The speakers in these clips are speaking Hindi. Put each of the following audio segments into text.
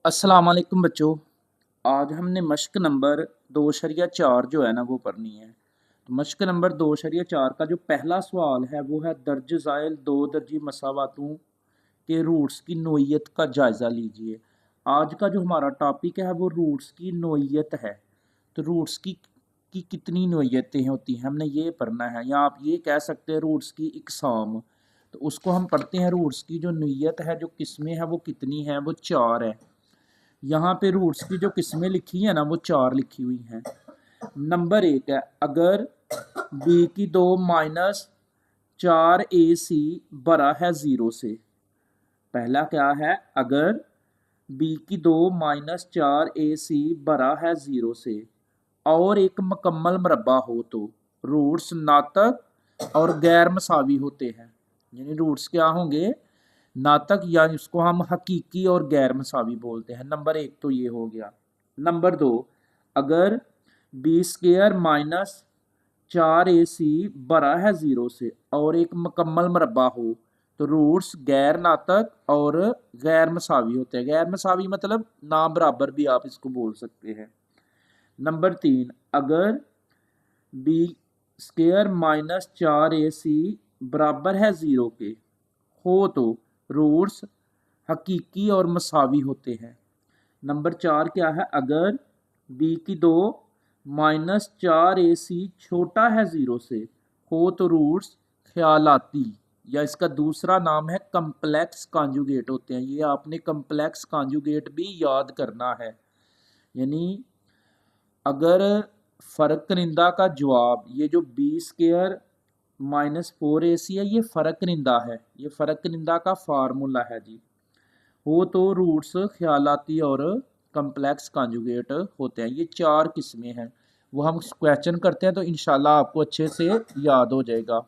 अस्सलाम वालेकुम बच्चों। आज हमने मश्क नंबर 2.4 जो है ना वो पढ़नी है। तो मश्क नंबर 2.4 का जो पहला सवाल है वो है दर्ज ज़ाइल दो दर्जी मसावातों के रूट्स की नोइयत का जायज़ा लीजिए। आज का जो हमारा टॉपिक है वो रूट्स की नोइयत है। तो रूट्स की कितनी नोइयतें होती हैं हमने ये पढ़ना है, या आप ये कह सकते हैं रूट्स की इकसाम। तो उसको हम पढ़ते हैं। रूट्स की जो नोइयत है, जो किस्में हैं वो कितनी हैं, वो 4 है। यहाँ पे रूट्स की जो किस्में लिखी है ना वो 4 लिखी हुई हैं। नंबर 1 है, अगर बी की 2 माइनस 4ac बड़ा है 0 से। पहला क्या है, अगर बी की 2 माइनस 4ac बड़ा है 0 से और एक मुकम्मल मरबा हो तो रूट्स नातक और गैर मसावी होते हैं। यानी रूट्स क्या होंगे, नातक, या इसको हम हकीकी और गैर मसावी बोलते हैं। नंबर 1 तो ये हो गया। नंबर 2, अगर बी स्क्र माइनस 4ac बड़ा है 0 से और एक मुकम्मल मरबा हो तो रूट्स गैर नातक और गैर मसावी होते हैं। गैर मसावी मतलब ना बराबर भी आप इसको बोल सकते हैं। नंबर 3, अगर बी स्क्र माइनस 4ac बराबर है 0 के हो तो रूट्स हकीकी और मसावी होते हैं। नंबर 4 क्या है, अगर बी की 2 माइनस 4ac छोटा है 0 से हो तो रूट्स ख्यालाती, या इसका दूसरा नाम है कम्प्लेक्स कॉन्जुगेट होते हैं। ये आपने कम्प्लेक्स कॉन्जुगेट भी याद करना है। यानी अगर फ़र्क कनिंदा का जवाब, ये जो बी स्क्र माइनस 4ac है, ये फ़र्क कनिंदा है, ये फ़र्क कनिंदा का फार्मूला है जी, हो तो रूट्स ख्यालाती और कम्प्लेक्स कॉन्जुगेट होते हैं। ये 4 किस्में हैं। वो हम क्वेश्चन करते हैं तो इंशाल्लाह आपको अच्छे से याद हो जाएगा।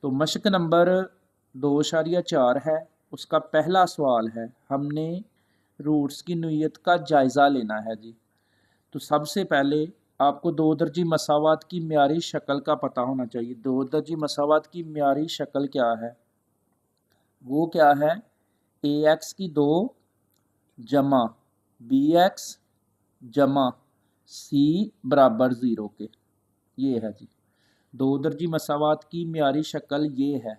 तो मशक नंबर 2.4 है, उसका पहला सवाल है, हमने रूट्स की नोइयत का जायज़ा लेना है जी। तो सबसे पहले आपको दो दर्जी मसावात की म्यारी शक्ल का पता होना चाहिए। दो दर्जी मसावात की म्यारी शक्ल क्या है, वो क्या है, ax की 2 जमा bx जमा c बराबर 0 के। ये है जी दो दर्जी मसावात की म्यारी शक्ल, ये है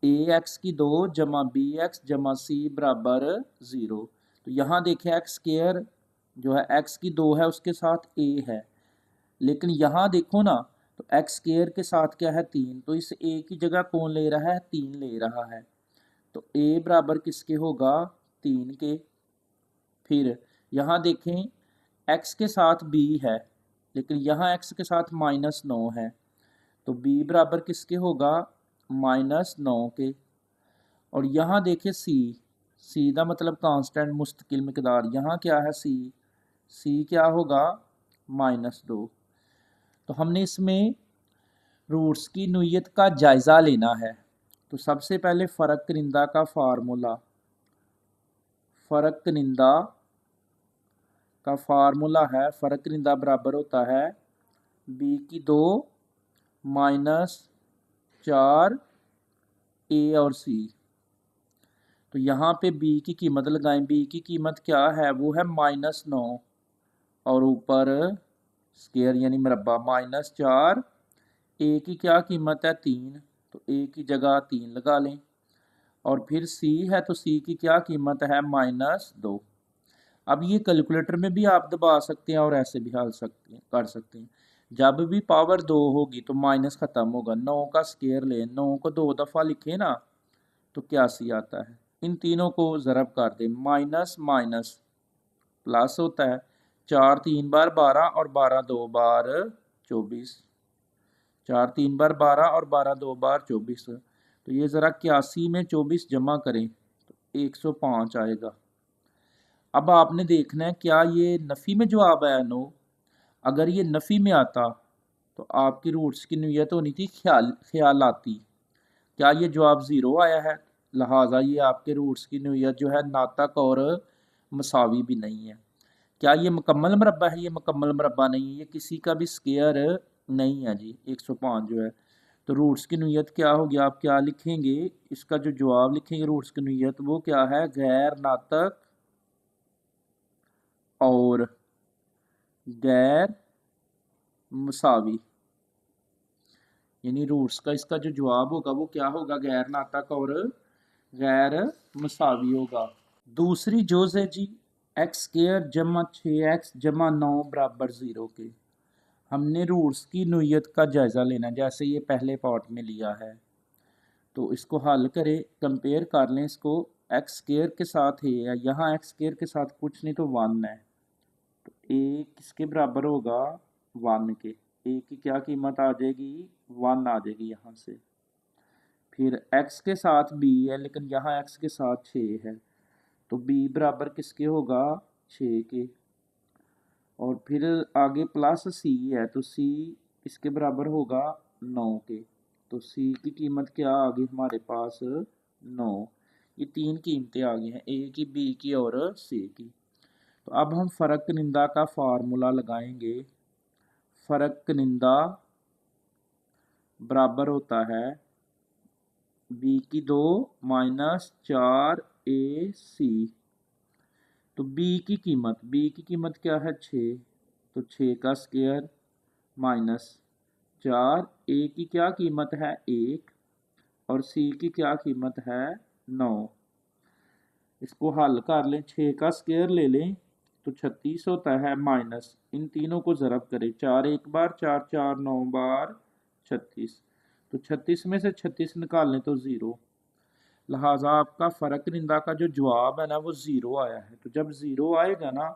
ax की 2 जमा bx जमा c बराबर 0। तो यहाँ देखें एक्स स्क्र जो है x की 2 है उसके साथ a है, लेकिन यहाँ देखो ना तो एक्स स्क्र के साथ क्या है 3, तो इस a की जगह कौन ले रहा है, 3 ले रहा है। तो a बराबर किसके होगा, 3 के। फिर यहाँ देखें x के साथ b है, लेकिन यहाँ x के साथ -9 है, तो b बराबर किसके होगा, -9 के। और यहाँ देखें c का मतलब कांस्टेंट मुस्तकिल मिकदार, यहाँ क्या है c क्या होगा, -2। तो हमने इसमें रूट्स की नोइयत का जायज़ा लेना है। तो सबसे पहले फ़र्क कनिंदा का फार्मूला, फ़र्क कनिंदा का फार्मूला है, फ़र्क कनिंदा बराबर होता है बी की 2 माइनस 4 ए और सी। तो यहाँ पे बी की कीमत लगाएं, बी की कीमत क्या है, वो है -9 और ऊपर स्क्वायर यानी मरबा -4। ए की क्या कीमत है, 3, तो ए की जगह 3 लगा लें। और फिर सी है तो सी की क्या कीमत है, -2। अब ये कैलकुलेटर में भी आप दबा सकते हैं और ऐसे भी हल कर सकते हैं। जब भी पावर 2 होगी तो माइनस ख़त्म होगा। 9 का स्क्वायर लें, 9 को 2 दफ़ा लिखें ना तो क्या सी आता है। इन तीनों को ज़रब कर दें, माइनस माइनस प्लस होता है। 4 3 बार 12 और 12 2 बार 24। 4 3 बार 12 और 12 2 बार 24। तो ये ज़रा 81 में 24 जमा करें तो 105 आएगा। अब आपने देखना है क्या ये नफ़ी में जवाब आया, नो। अगर ये नफ़ी में आता तो आपकी रूट्स की नोइयत होनी थी ख्यालाती। क्या ये जवाब 0 आया है, लिहाजा ये आपके रूट्स की नोइयत जो है नातक और मसावी भी नहीं है। क्या ये मुकम्मल मरबा है, ये मुकम्मल मरबा नहीं है, ये किसी का भी स्क्वायर नहीं है जी। 105 जो है, तो रूट्स की नोइयत क्या होगी, आप क्या लिखेंगे, इसका जो जवाब लिखेंगे रूट्स की नोइयत वो क्या है, गैर नातक और गैर मसावी, यानी रूट्स का इसका जो जवाब होगा वो क्या होगा, गैर नातक और गैर मसावी होगा। दूसरी जोज है जी एक्स स्क्वायर जमा 6x जमा 9 बराबर 0 के। हमने रूट्स की नोयत का जायज़ा लेना, जैसे ये पहले पार्ट में लिया है, तो इसको हल करें, कंपेयर कर लें इसको। एक्स स्क्वायर के साथ है, या यहाँ एक्स स्क्वायर के साथ कुछ नहीं तो 1 है, तो ए किसके बराबर होगा, 1 के। ए की क्या कीमत आ जाएगी, 1 आ जाएगी यहाँ से। फिर x के साथ b है, लेकिन यहाँ x के साथ 6 है, तो b बराबर किसके होगा, 6 के। और फिर आगे प्लस c है, तो c इसके बराबर होगा 9 के। तो c की कीमत क्या आ गई हमारे पास, 9। ये तीन कीमतें आ गई हैं, a की, b की और c की। तो अब हम फ़र्क निंदा का फार्मूला लगाएंगे। फ़र्क निंदा बराबर होता है b की 2 माइनस 4ac। तो b की कीमत क्या है, 6, तो 6 का स्क्वायर माइनस 4, a की क्या कीमत है, 1, और c की क्या कीमत है, 9। इसको हल कर लें, 6 का स्क्वायर ले लें तो 36 होता है, माइनस इन तीनों को ज़रब करें, 4 एक बार, 4 4 9 बार 36, तो 36 में से 36 निकाल लें तो 0। लिहाजा आपका फ़र्क निंदा का जो जवाब है ना वो 0 आया है। तो जब 0 आएगा ना,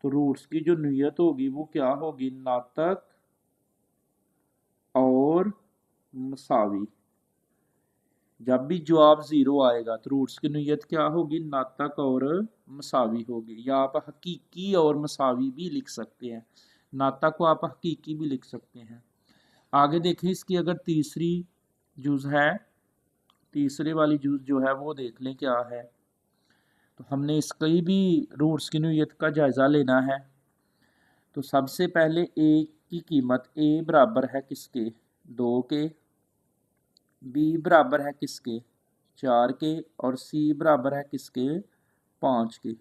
तो रूट्स की जो नीयत होगी वो क्या होगी, नातक और मसावी। जब भी जवाब 0 आएगा तो रूट्स की नीयत क्या होगी, नातक और मसावी होगी। या आप हकीकी और मसावी भी लिख सकते हैं, नातक को आप हकीकी भी लिख सकते हैं। आगे देखें, इसकी अगर तीसरी जुज़ है, तीसरे वाली जुज़ जो है वो देख लें क्या है। तो हमने इसकी भी रूट्स की नीयत का जायज़ा लेना है। तो सबसे पहले a की कीमत, a बराबर है किसके, 2 के, b बराबर है किसके, 4 के, और c बराबर है किसके, 5 के।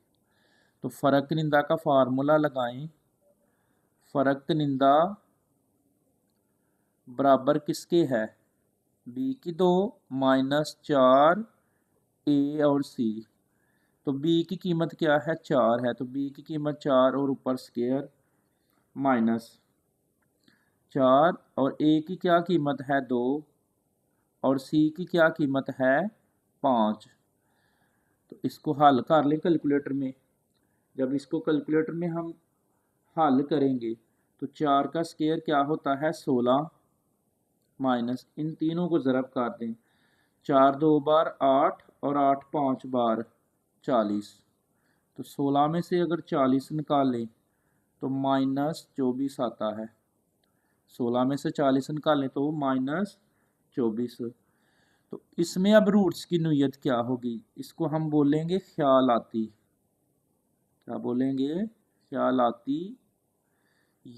तो फ़र्क निंदा का फार्मूला लगाएं। फ़र्क निंदा बराबर किसके है, b की 2 माइनस 4 a और c। तो b की कीमत क्या है, 4 है, तो b की कीमत 4 और ऊपर स्क्वायर माइनस 4, और a की क्या कीमत है, 2, और c की क्या कीमत है, 5। तो इसको हल कर लें कैलकुलेटर में। जब इसको कैलकुलेटर में हम हल करेंगे तो 4 का स्क्वायर क्या होता है, 16, माइनस इन तीनों को ज़रब कर दें, 4 2 बार 8 और 8 5 बार 40। तो 16 में से अगर 40 निकालें तो माइनस 24 आता है। 16 में से 40 निकालें तो माइनस 24। तो इसमें अब रूट्स की नीयत क्या होगी, इसको हम बोलेंगे ख्यालाती। क्या बोलेंगे, ख्यालाती,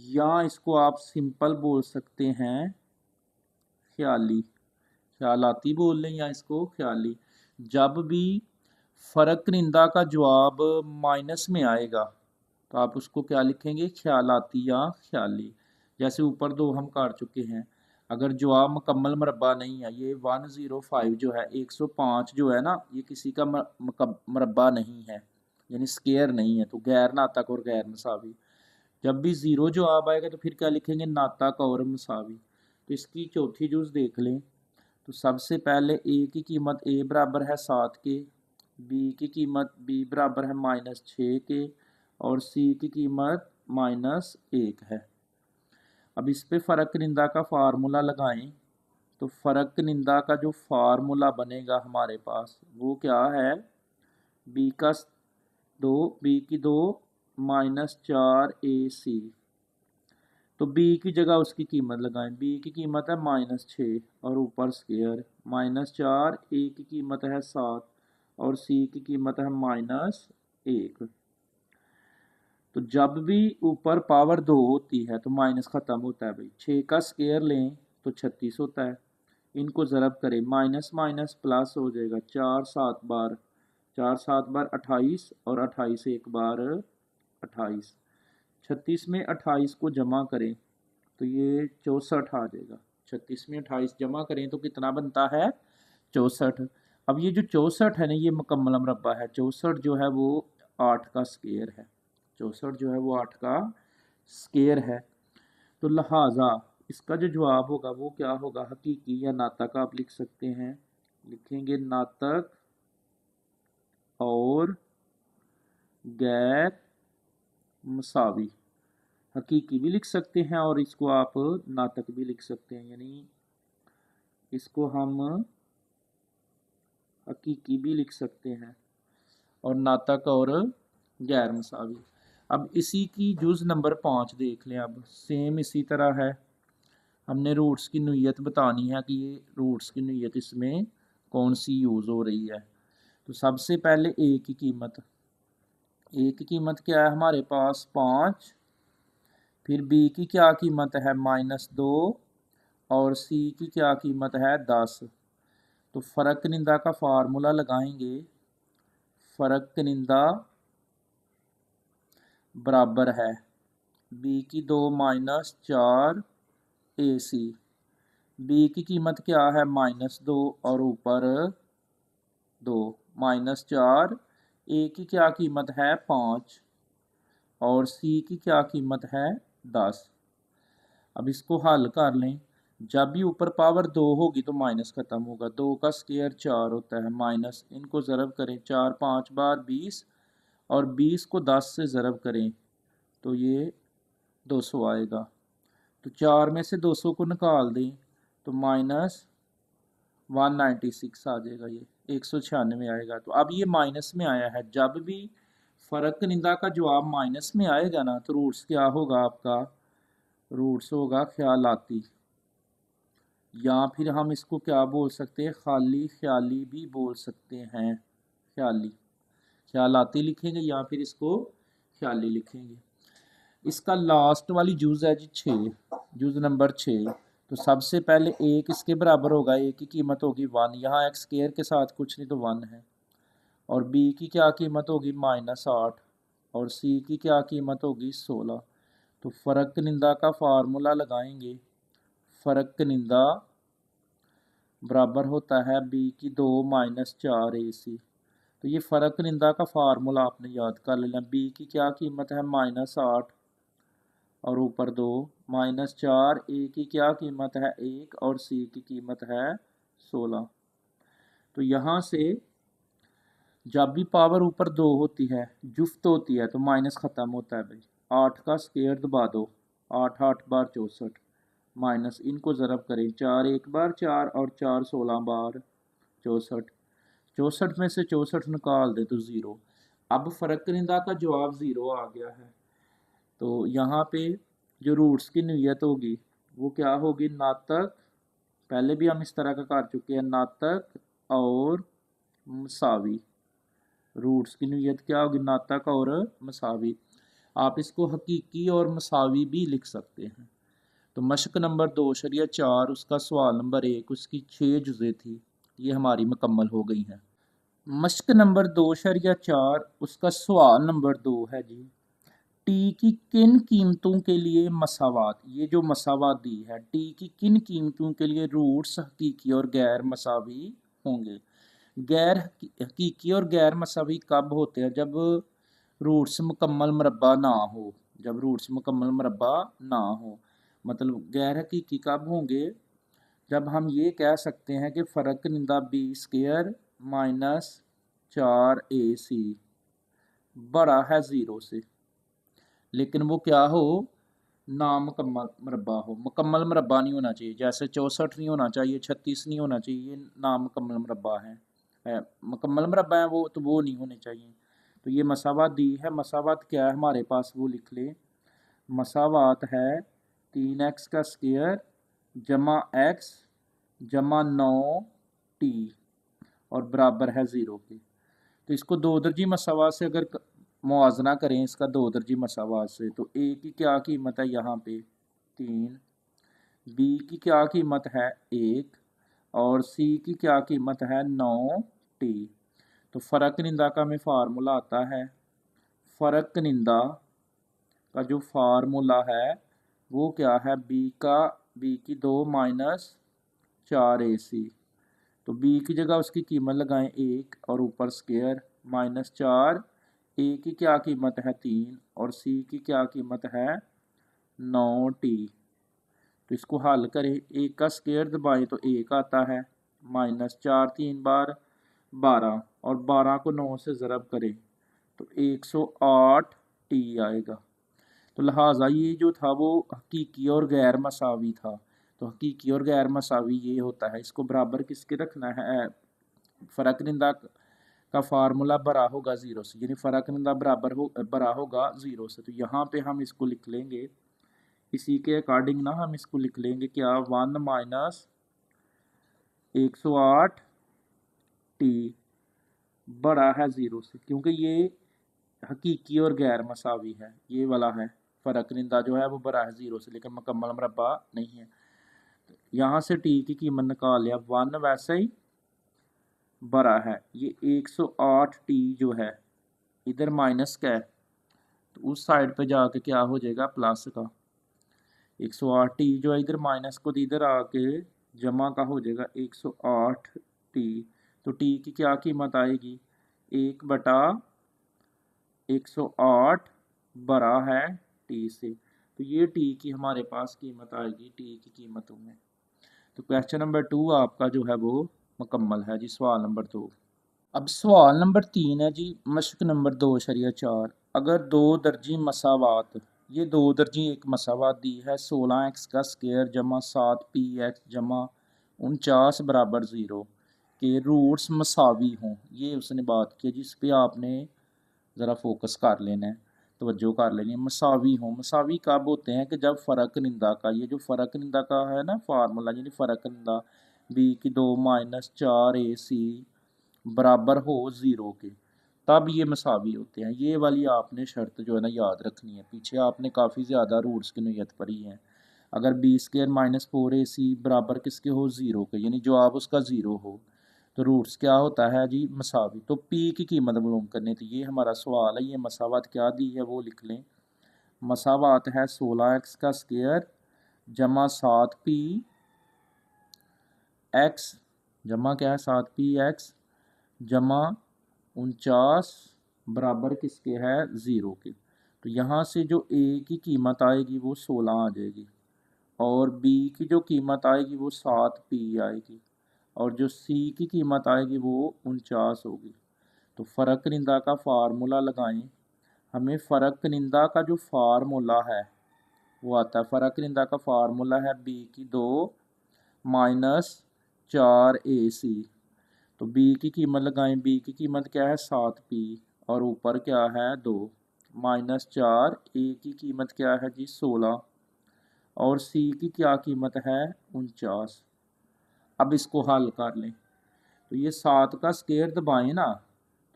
या इसको आप सिंपल बोल सकते हैं ख्याली। ख्यालाती बोल लें या इसको ख्याली। जब भी फ़र्क निंदा का जवाब माइनस में आएगा तो आप उसको क्या लिखेंगे, ख्यालाती या ख्याली। जैसे ऊपर दो हम कर चुके हैं। अगर जवाब मुकम्मल मरबा नहीं है, ये 105 जो है, 105 जो है ना, ये किसी का मरबा नहीं है, यानी स्क्वायर नहीं है, तो गैर नातक और गैर मसावी। जब भी 0 जवाब आएगा तो फिर क्या लिखेंगे, नातक और मसावी। तो इसकी चौथी जुज़ देख लें। तो सबसे पहले a की कीमत, a बराबर है 7 के, b की कीमत, b बराबर है माइनस 6 के, और c की कीमत माइनस 1 है। अब इस पे फ़र्क निंदा का फार्मूला लगाएं। तो फ़र्क निंदा का जो फार्मूला बनेगा हमारे पास वो क्या है, b का 2, b की 2 माइनस 4ac। तो b की जगह उसकी कीमत लगाएं, b की कीमत है माइनस 6 और ऊपर स्क्वायर माइनस 4, a की कीमत है 7 और c की कीमत है माइनस 1। तो जब भी ऊपर पावर 2 होती है तो माइनस ख़त्म होता है भाई। 6 का स्क्वायर लें तो 36 होता है, इनको ज़रब करें, माइनस माइनस प्लस हो जाएगा, 4 7 बार 4 7 बार 28 और 28 एक बार 28, 36 में 28 को जमा करें तो ये 64 आ जाएगा। 36 में 28 जमा करें तो कितना बनता है? 64। अब ये जो 64 है ना, ये मुकम्मल मरबा है। 64 जो है वो 8 का स्क्वायर है। 64 जो है वो 8 का स्क्वायर है। तो लिहाजा इसका जो जवाब होगा वो क्या होगा? हकीकी या नातक आप लिख सकते हैं। लिखेंगे नातक और गैर मसावी। हकीकी भी लिख सकते हैं और इसको आप नातक भी लिख सकते हैं, यानी इसको हम हकीकी भी लिख सकते हैं और नातक और गैर मसावी। अब इसी की जुज़ नंबर 5 देख लें। अब सेम इसी तरह है, हमने रूट्स की नोयत बतानी है कि ये रूट्स की नोयत इसमें कौन सी यूज़ हो रही है। तो सबसे पहले ए की कीमत, ए की कीमत क्या है हमारे पास? 5। फिर बी की क्या कीमत है? -2। और सी की क्या कीमत है? 10। तो फ़र्क निंदा का फार्मूला लगाएंगे। फ़र्क निंदा बराबर है बी की 2 - 4 AC। बी की कीमत क्या है? -2 और ऊपर 2 -4। ए की क्या कीमत है? 5 और सी की क्या कीमत है? 10। अब इसको हल कर लें। जब भी ऊपर पावर 2 होगी तो माइनस ख़त्म होगा। 2 का स्क्वायर 4 होता है, माइनस इनको ज़रब करें 4 5 बार 20 और 20 को 10 से ज़रब करें तो ये 200 आएगा। तो 4 में से 200 को निकाल दें तो -196 आ जाएगा, ये 196 आएगा। तो अब ये माइनस में आया है। जब भी फ़र्क निंदा का जवाब माइनस में आएगा ना तो रूट्स क्या होगा आपका? रूट्स होगा ख्यालाती, या फिर हम इसको क्या बोल सकते हैं? खाली ख्याली भी बोल सकते हैं। ख्याली, ख्यालाती लिखेंगे या फिर इसको ख्याली लिखेंगे। इसका लास्ट वाली जुज़ है जी 6, जुज़ नंबर 6। तो सबसे पहले ए किसके बराबर होगा? ए की कीमत होगी 1, यहाँ एक्स स्क्वायर के साथ कुछ नहीं तो 1 है। और बी की क्या कीमत होगी? -8 और सी की क्या कीमत होगी? 16। तो फ़र्क निंदा का फार्मूला लगाएंगे। फ़र्क निंदा बराबर होता है बी की 2 - 4 AC। तो ये फ़र्क निंदा का फार्मूला आपने याद कर लेना। बी की क्या कीमत है? -8 और ऊपर 2 -4। ए की क्या कीमत है? 1 और सी की कीमत है 16। तो यहाँ से जब भी पावर ऊपर 2 होती है, जुफ्त होती है, तो माइनस ख़त्म होता है भाई। 8 का स्क्वायर दबा दो, 8 8 बार 64 माइनस इनको ज़रब करें 4 1 बार 4 और 4 16 बार 64। 64 में से 64 निकाल दे तो 0। अब फ़र्क निंदा का जवाब 0 आ गया है। तो यहाँ पे जो रूट्स की नोयत होगी वो क्या होगी? नातक, पहले भी हम इस तरह का कर चुके हैं, नातक और मसावी। रूट्स की नोयत क्या होगी? नातक और मसावी। आप इसको हकीकी और मसावी भी लिख सकते हैं। तो मशक नंबर 2.4 उसका सवाल नंबर 1 उसकी 6 जुज़े थी, ये हमारी मुकम्मल हो गई हैं। मशक नंबर 2.4 उसका सवाल नंबर 2 है जी, टी की किन कीमतों के लिए मसावात, ये जो मसावात दी है, टी की किन कीमतों के लिए रूट्स हकीकी और गैर मसावी होंगे। गैर हकीकी और गैर मसावी कब होते हैं? जब रूट्स मुकम्मल मरबा ना हो। जब रूट्स मुकम्मल मरबा ना हो, मतलब गैर हकीकी कब होंगे? जब हम ये कह सकते हैं कि फ़र्क निंदा बी स्क्वायर -4AC बड़ा है 0 से, लेकिन वो क्या हो? ना मुकम्मल मरबा हो। मुकम्मल मरबा नहीं होना चाहिए, जैसे 64 नहीं होना चाहिए, 36 नहीं होना चाहिए, ये ना मुकम्मल मरबा है। मुकम्मल मरबा है वो, तो वो नहीं होने चाहिए। तो ये मसावात दी है। मसावात क्या है हमारे पास वो लिख ले। मसावात है 3x का स्क्वायर जमा x जमा 9t और बराबर है 0 के। तो इसको दो दर्जी मसावात से अगर मुआजना करें, इसका दो दर्जी मसावात से, तो ए की क्या कीमत है यहाँ पे? 3। बी की क्या कीमत है? 1 और सी की क्या कीमत है? 9t। तो फ़र्क निंदा का में फार्मूला आता है, फ़र्क निंदा का जो फार्मूला है वो क्या है, बी की 2 माइनस 4ac। तो बी की जगह उसकी कीमत लगाएं 1 और ऊपर स्क्वायर माइनस 4। ए की क्या कीमत है 3 और सी की क्या कीमत है 9t। तो इसको हल करें, 1 का स्क्वायर दबाएं तो 1 आता है, माइनस 4 3 बार 12 और 12 को 9 से ज़रब करें तो 108t आएगा। तो लिहाजा ये जो था वो हकीकी और गैर मसावी था। तो हकीकी और गैर मसावी ये होता है, इसको बराबर किसके रखना है, फ़र्क निंदा का फार्मूला बरा होगा ज़ीरो से, यानी फ़र्क निंदा बरा होगा ज़ीरो से। तो यहाँ पे हम इसको लिख लेंगे, इसी के अकॉर्डिंग ना हम इसको लिख लेंगे क्या, 1 माइनस 108t बड़ा है ज़ीरो से, क्योंकि ये हकीकी और गैर मसावी है, ये वाला है फ़र्क निंदा जो है वो बड़ा है ज़ीरो से, लेकिन मुकम्मल मरबा नहीं है। तो यहाँ से टी की कीमत निकाल लिया, 1 वैसे ही बड़ा है, ये 108t जो है इधर माइनस का है तो उस साइड पे जाके क्या हो जाएगा प्लस का, 108t जो है इधर माइनस को इधर आके जमा का हो जाएगा 108t। तो टी की क्या कीमत आएगी, 1/108 बड़ा है टी से। तो ये टी की हमारे पास कीमत आएगी टी की कीमतों में। तो क्वेश्चन नंबर 2 आपका जो है वो मुकम्मल है जी, सवाल नंबर 2। अब सवाल नंबर 3 है जी, मशक नंबर 2.4। अगर दो दर्जी मसावात, ये दो दर्जी एक मसावात दी है, 16x का स्क्वायर जमा 7px जमा 49 बराबर 0 के रूट्स मसावी हों। ये उसने बात की जिस पे आपने ज़रा फोकस कर लेना है, तवज्जो कर लेनी है। मसावी हों, मसावी कब होते हैं कि जब फ़र्क निंदा का, ये जो फ़र्क निंदा का है ना फार्मूला, यानी फ़र्क निंदा बी की 2 माइनस 4ac बराबर हो ज़ीरो के, तब ये मसावी होते हैं। ये वाली आपने शर्त जो है ना याद रखनी है, पीछे आपने काफ़ी ज़्यादा रूट्स की नीयत पढ़ी है। अगर बी स्क्वायर माइनस 4ac बराबर किसके हो ज़ीरो के, यानी जवाब उसका ज़ीरो हो, तो रूट्स क्या होता है जी मसावी। तो पी की कीमत मालूम करनी, तो ये हमारा सवाल है, ये मसावत क्या दी है वो लिख लें। मसावत है 16x का स्क्वायर जमा 7p x जमा क्या है 7px जमा 49 बराबर किसके है ज़ीरो के। तो यहाँ से जो ए की कीमत आएगी वो 16 आ जाएगी और बी की जो कीमत आएगी वो 7p आएगी और जो सी की कीमत आएगी वो 49 होगी। तो फ़र्क निंदा का फार्मूला लगाएं, हमें फ़र्क निंदा का जो फार्मूला है वो आता है, फ़र्क निंदा का फार्मूला है बी की 2 माइनस 4ac। तो बी की कीमत लगाएं, बी की कीमत क्या है 7p और ऊपर क्या है 2 माइनस 4, ए की कीमत क्या है जी 16 और सी की क्या कीमत है 49। अब इसको हल कर लें, तो ये 7 का स्क्वायर दबाएं ना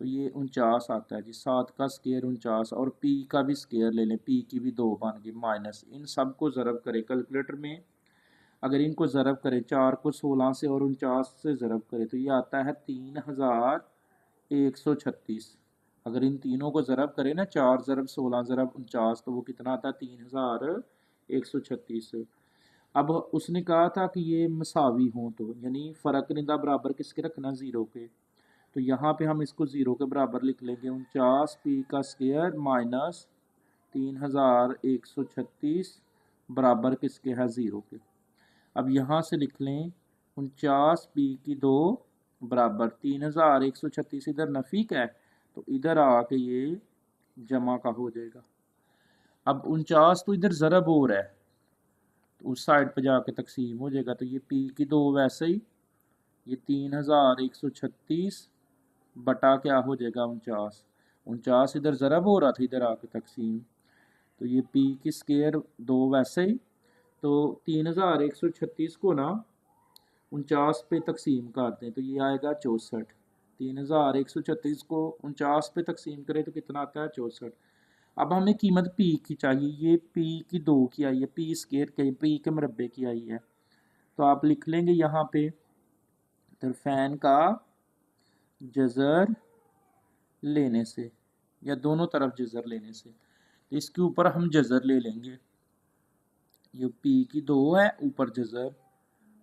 तो ये 49 आता है जी, 7 का स्क्वायर 49 और पी का भी स्क्वायर ले लें, पी की भी 2 बन गई माइनस, इन सब को ज़रब करें कैलकुलेटर में। अगर इनको ज़रब करें 4 को 16 से और 49 से ज़रब करें तो ये आता है 3136। अगर इन तीनों को ज़रब करें ना, 4 ज़रब 16 ज़रब 49, तो वो कितना आता है 3136। अब उसने कहा था कि ये मसावी हों, तो यानी फ़र्क निंदा बराबर किसके रखना ज़ीरो के। तो यहाँ पे हम इसको ज़ीरो के बराबर लिख लेंगे, 49p का स्क्वायर माइनस 3136 बराबर किसके है ज़ीरो के। अब यहाँ से लिख लें 49p की 2 बराबर 3136, इधर नफ़ी का है तो इधर आके ये जमा का हो जाएगा। अब 49 तो इधर ज़रब हो रहा है तो उस साइड पे जाके तकसीम हो जाएगा, तो ये p की 2 वैसे ही ये 3136 बटा क्या हो जाएगा 49 इधर ज़रब हो रहा था इधर आके तकसीम, तो ये p की स्क्वायर 2 वैसे ही, तो 3136 को ना 49 पे तकसीम कर दें तो ये आएगा 64। 3136 को 49 पे तकसीम करें तो कितना आता है 64। अब हमें कीमत p की चाहिए, ये p की 2 की आई है, p स्क्वायर के p के मरबे की आई है, तो आप लिख लेंगे यहाँ पे तरफैन का जज़र लेने से या दोनों तरफ जज़र लेने से, इसके ऊपर हम जज़र ले लेंगे, ये पी की 2 है ऊपर जज़र,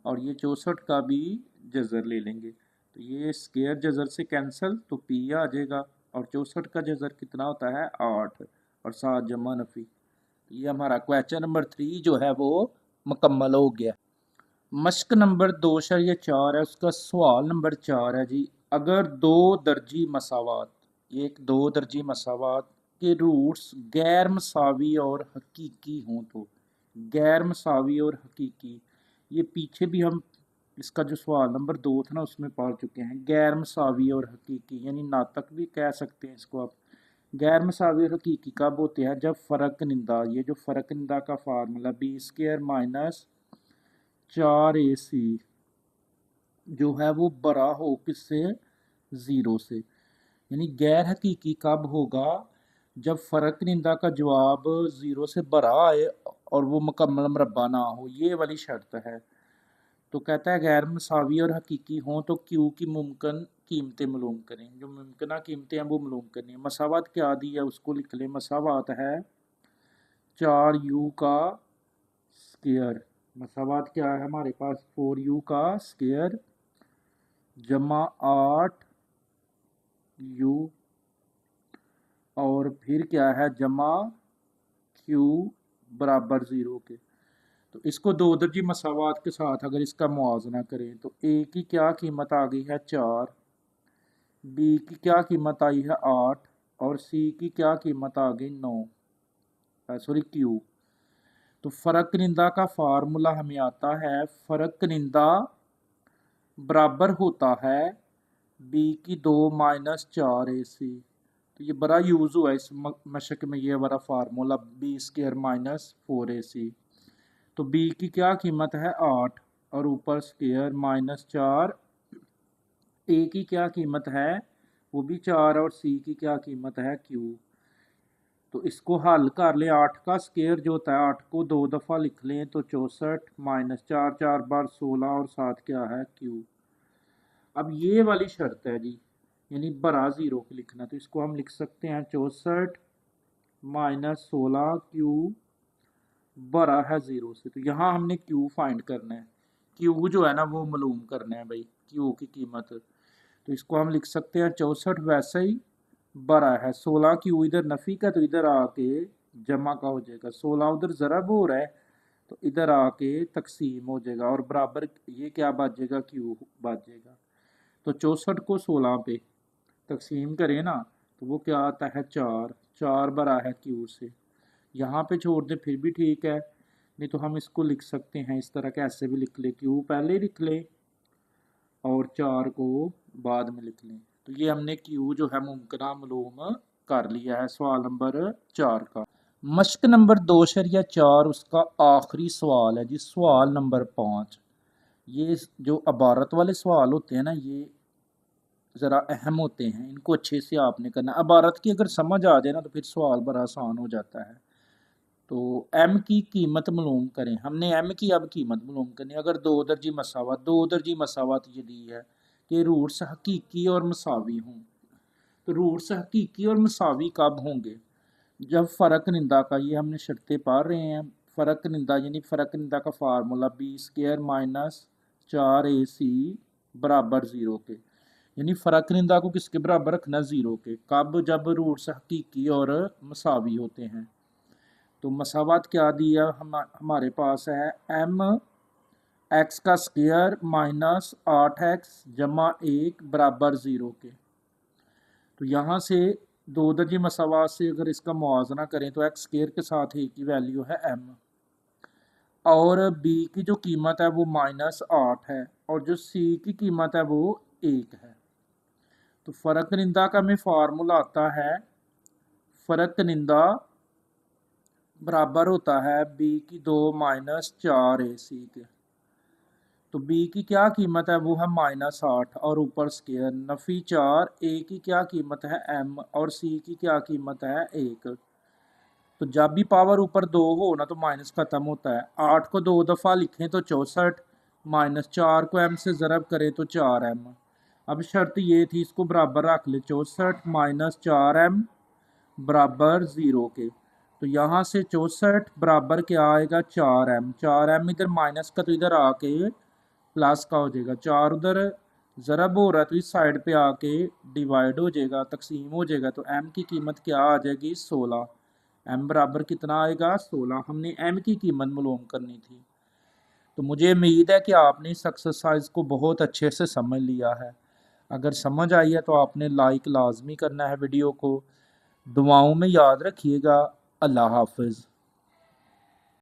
और ये 64 का भी जज़र ले लेंगे। तो ये स्केयर जज़र से कैंसिल, तो पी आ जाएगा, और 64 का जज़र कितना होता है 8, और 7 जमा नफ़ी। ये हमारा क्वेश्चन नंबर 3 जो है वो मुकम्मल हो गया। मश्क नंबर 2.4 है, उसका सवाल नंबर 4 है जी। अगर दो दर्जी मसावात, एक दो दर्जी मसावात के रूट्स गैर मसावी और हकीकी हों तो, गैर मसावी और हकीकी, ये पीछे भी हम इसका जो सवाल नंबर 2 था ना उसमें पढ़ चुके हैं। गैर मसावी और हकीकी यानी नातक भी कह सकते हैं इसको आप। गैर मसावी और हकीकी कब होते हैं? जब फ़र्क निंदा, ये जो फ़र्क निंदा का फार्मूला b² माइनस 4ac जो है वो बड़ा हो किससे? ज़ीरो से। यानी गैर हकीकी कब होगा? जब फ़र्क निंदा का जवाब ज़ीरो से बड़ा आए और वो मुकम्मल मरबा ना हो, ये वाली शर्त है। तो कहता है गैर मसावी और हकीकी हों तो क्यू की मुमकिन कीमतें मालूम करें। जो मुमकिन कीमतें हैं वो मालूम करनी है। मसावत क्या दी है उसको लिख लें। मसावत है 4u का स्क्वायर। मसावत क्या है हमारे पास? 4u का स्क्वायर जमा 8u, और फिर क्या है जमा q बराबर 0 के। तो इसको दो दर्जी मसावात के साथ अगर इसका मुआवजना करें तो a की क्या कीमत आ गई है 4, b की क्या कीमत आई है 8, और c की क्या कीमत आ गई 9, सॉरी q। तो फ़र्क निंदा का फार्मूला हमें आता है, फ़र्क निंदा बराबर होता है b की 2 माइनस 4ac। तो ये बड़ा यूज़ हुआ इस मशक में, ये वाला फार्मूला b² माइनस 4ac। तो b की क्या कीमत है 8, और ऊपर स्क्वायर माइनस 4, a की क्या कीमत है वो भी 4, और c की क्या कीमत है q। तो इसको हल कर लें। 8 का स्क्वायर जो होता है 8 को 2 दफ़ा लिख लें तो 64 माइनस 4, 4 बार 16, और साथ क्या है q। अब ये वाली शर्त है जी, यानी बड़ा ज़ीरो को लिखना, तो इसको हम लिख सकते हैं 64 माइनस 16 क्यू बड़ा है 0 से। तो यहाँ हमने क्यू फाइंड करना है, क्यू जो है ना वो मालूम करना है भाई, क्यू की कीमत। तो इसको हम लिख सकते हैं 64 वैसे ही बड़ा है 16, क्यू इधर नफ़ी का तो इधर आके जमा का हो जाएगा, 16 उधर ज़रब हो रहा है तो इधर आके तकसीम हो जाएगा, और बराबर ये क्या बच जाएगा क्यू बच जाएगा। तो 64 को 16 पे तकसीम करें ना तो वो क्या आता है 4, 4 बड़ा है क्यू से। यहाँ पे छोड़ दें फिर भी ठीक है, नहीं तो हम इसको लिख सकते हैं इस तरह, कैसे भी लिख ले, क्यू पहले लिख ले और 4 को बाद में लिख लें। तो ये हमने क्यू जो है मुमकिन मालूम कर लिया है सवाल नंबर 4 का। मश्क नंबर 2.4 उसका आखिरी सवाल है जी, सवाल नंबर 5। ये जो अबारत वाले सवाल होते हैं ना ये ज़रा अहम होते हैं, इनको अच्छे से आपने करना। अबारत की अगर समझ आ जाए ना तो फिर सवाल बड़ा आसान हो जाता है। तो एम की कीमत मालूम करें, हमने एम की अब कीमत मालूम करनी। अगर दो दर्जी मसावत, दो दर्जी मसावत ये दी है कि रूट्स हकीकी और मसावी हों, तो रूट्स हकीकी और मसावी कब होंगे? जब फ़र्क निंदा का, ये हमने शर्तें पढ़ रहे हैं, फ़र्क निंदा यानी फ़र्क निंदा का फार्मूला b² माइनस 4ac बराबर 0 के, यानी फ़र्क निंदा को किसके बराबर रखना? 0 के। कब? जब रूट्स हकीकी और मसावी होते हैं। तो मसावत क्या दी है हमारे पास है m x का स्क्वायर माइनस 8x जमा 1 बराबर 0 के। तो यहाँ से दो दर्जी मसावत से अगर इसका मुआवजना करें तो एक्स स्क्वायर के साथ a की वैल्यू है m, और b की जो कीमत है वो -8 है, और जो c की कीमत है वो 1 है। तो फ़र्क निंदा का हमें फार्मूला आता है, फ़र्क निंदा बराबर होता है b की 2 माइनस 4ac के। तो b की क्या कीमत है वो है -8, और ऊपर स्क्वायर नफ़ी 4, a की क्या कीमत है m, और c की क्या कीमत है 1। तो जब भी पावर ऊपर 2 हो ना तो माइनस ख़त्म होता है। 8 को 2 दफ़ा लिखें तो 64, माइनस 4 को m से ज़रब करें तो 4m। अब शर्त ये थी इसको बराबर रख ले, 64 माइनस 4m बराबर 0 के। तो यहाँ से 64 बराबर क्या आएगा 4m। 4m इधर माइनस का तो इधर आके प्लस का हो जाएगा, 4 उधर ज़रब हो रहा है तो इस साइड पे आके डिवाइड हो जाएगा, तकसीम हो जाएगा। तो m की कीमत क्या आ जाएगी 16। m बराबर कितना आएगा 16। हमने m की कीमत मालूम करनी थी। तो मुझे उम्मीद है कि आपने इस एक्सरसाइज को बहुत अच्छे से समझ लिया है। अगर समझ आई है तो आपने लाइक लाजमी करना है वीडियो को। दुआओं में याद रखिएगा। अल्लाह हाफिज़।